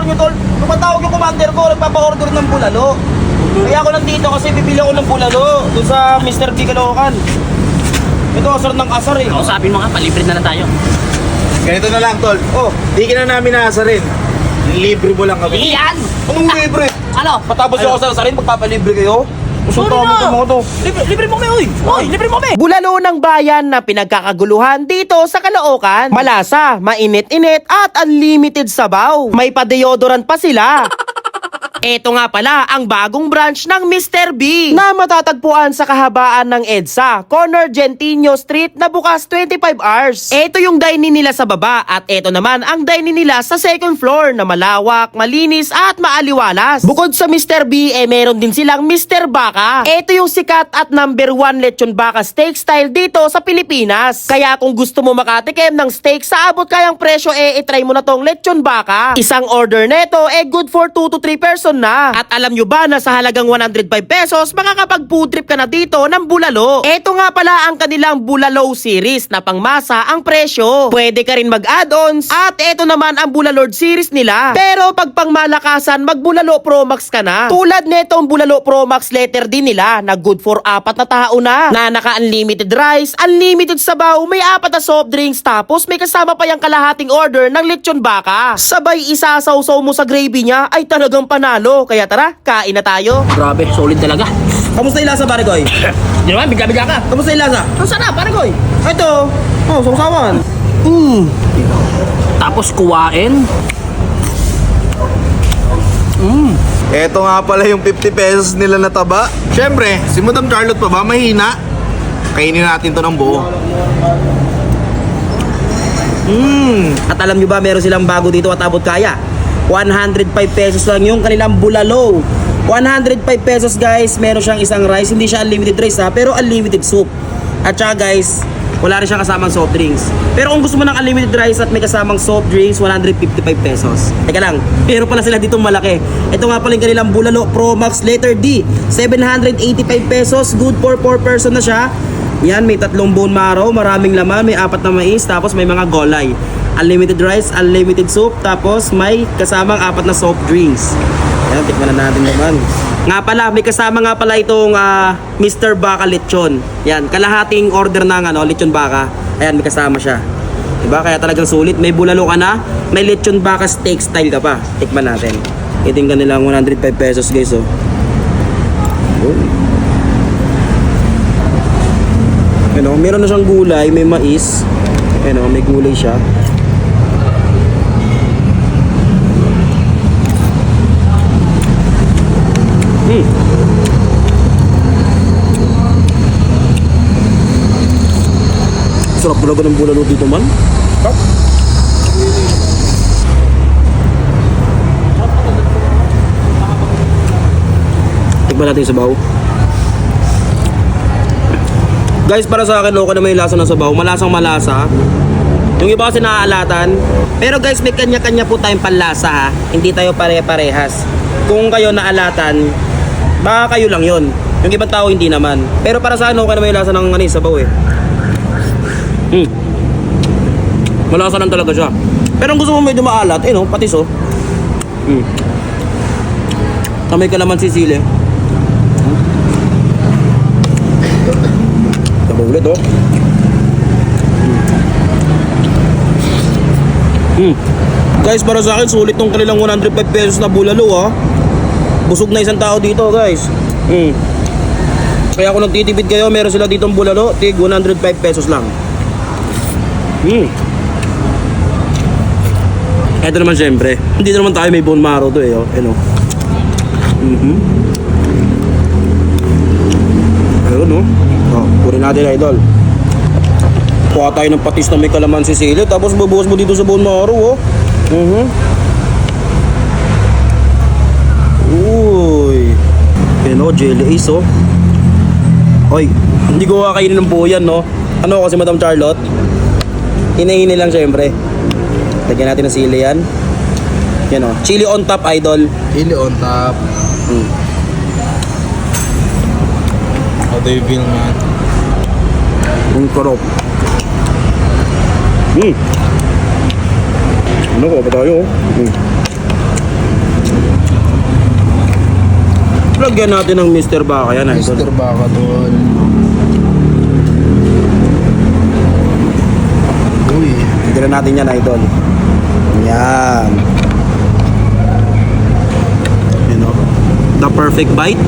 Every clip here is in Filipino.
panoorin nyo, tol. Tumatawag yung commander ko, nagpapa-order ng bulalo. Kaya ako nandito kasi bibili ako ng bulalo doon sa Mr. B Caloocan. Ito, asar ng asar eh. Kausapin mo nga, palibre na lang tayo. Ganito na lang, tol. Oh, Di ka na namin naasarin. Libre mo lang kami. Iyan! anong libre? Ano? Patapos yung asar-asarin, magpapalibre kayo? Gusto Sorry tama na. ko mga to. Libre mo kami, uy! Uy, libre mo kami! Bulalo ng bayan na pinagkakaguluhan dito sa Caloocan. Malasa, mainit-init at unlimited sabaw. May pa-deodorant pa sila. Ito nga pala ang bagong branch ng Mr. B na matatagpuan sa kahabaan ng EDSA, corner Gentinio Street na bukas 25 hours. Ito yung dining nila sa baba at ito naman ang dining nila sa second floor na malawak, malinis at maaliwalas. Bukod sa Mr. B, meron din silang Mr. Baka. Ito yung sikat at number 1 lechon baka steak style dito sa Pilipinas. Kaya kung gusto mo makatikim ng steak sa abot kayang presyo, itry mo na tong lechon baka. Isang order neto good for 2 to 3 person na. At alam nyo ba na sa halagang 105 pesos, makakapag food trip ka na dito ng bulalo. Ito nga pala ang kanilang bulalo series na pangmasa ang presyo. Pwede ka rin mag-add-ons at ito naman ang bulalord series nila. Pero pag pangmalakasan, magbulalo Pro Max ka na. Tulad netong bulalo Pro Max letter din nila na good for 4 na tao na naka-unlimited rice, unlimited sabaw, may 4 na soft drinks tapos may kasama pa yung kalahating order ng lechon baka. Sabay isasaw-saw mo sa gravy niya ay talagang panalo. Kaya tara, kain na tayo. Grabe, solid talaga. Kamusta yung lasa, pare Koy? Di naman, bigla-bigla ka. Kamusta yung lasa? Ang sarap, pare ko. Ito. Oh, sausawan. Tapos kuwain. Eto nga pala yung 50 pesos nila na taba. Siyempre, si Madam Charlotte pa ba mahina? Kainin natin to ng buo. At alam nyo ba, meron silang bago dito at abot kaya. 105 pesos lang yung kanilang bulalo. 105 pesos guys, meron siyang isang rice. Hindi siya unlimited rice ha, pero unlimited soup. At saka guys, wala rin siyang kasamang soft drinks. Pero kung gusto mo ng unlimited rice at may kasamang soft drinks, 155 pesos. Teka lang, pero pala sila ditong malaki. Ito nga pala yung kanilang bulalo Pro Max letter D, 785 pesos. Good for 4 person na siya. Yan, may 3 bone marrow, maraming laman, may 4 na mais, tapos may mga gulay. Unlimited rice, unlimited soup, tapos may kasamang 4 na soft drinks. Ayan, tikman na natin naman. Nga pala, may kasama nga pala itong Mr. Baka lechon. Yan, kalahating order ng lechon baka. Ayan, may kasama siya. Diba? Kaya talagang sulit. May bulalo ka na, may lechon baka steak style ka pa. Tikman natin. Ito yung kanilang 105 pesos guys, oh. Ano, meron na siyang gulay, may mais. Ano, may gulay siya. Sarap talaga ng bulalo dito, man. Tikman natin yung sabaw. Guys, para sa akin, okay na may lasa ng sabaw. Malasang malasa. Yung iba kasi naaalatan. Pero guys, may kanya-kanya po tayong panlasa ha. Hindi tayo pare-parehas. Kung kayo naalatan, baka kayo lang yon. Yung ibang tao hindi naman. Pero para sa akin, okay na may lasa ng sabaw eh. Malasa lang talaga siya. Pero kung gusto mo medyo maalat, no, patis oh. Tamay ka naman sisili. Sabaw ulit oh. Guys, para sa akin, sulit tong kanilang 105 pesos na bulalo ha. Busog na isang tao dito guys. Kaya kung nagtitipid kayo, meron sila ditong bulalo, tig 105 pesos lang. Ito naman syempre, hindi na naman tayo may bone marrow to eh, oh. Ano? Ayun oh. Oh, kunin natin idol. Kuha tayo ng patis na may kalamansi sili, tapos bubuhos mo dito sa bone marrow oh. Uy. Ayun oh, jelly ace oh. Oy, hindi ko kakainin ng buo yan no. Ano kasi Madam Charlotte? Hinahinay lang syempre. Lagyan natin ng sili yan. Yan o. Chili on top, idol. Chili on top. How do you feel, man? Ang karop. Ano ko ba tayo? Lagyan natin ng Mr. Baka yan, idol. Mr. Baka doon. Uy. Lagyan natin yan, idol. Yan. You know, the perfect bite.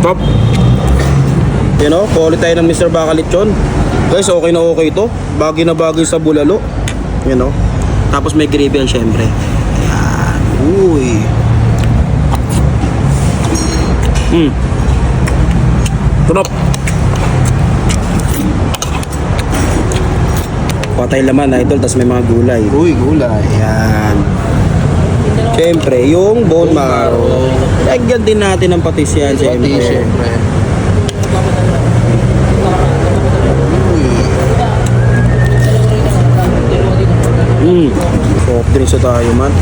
Top. You know, kulit tayo ng Mr. Baka Lechon. Guys, okay na okay ito. Bagay na bagay sa bulalo. You know. Tapos may gravy yan, syempre. Yan. Uy. Turop. Patay laman, idol. Tapos may mga gulay. Uy, gulay. Yan. Siyempre, yung bone marrow. Lagyan din natin ng patis yan, Pati, siyempre. syempre. Soft drinks na tayo, man.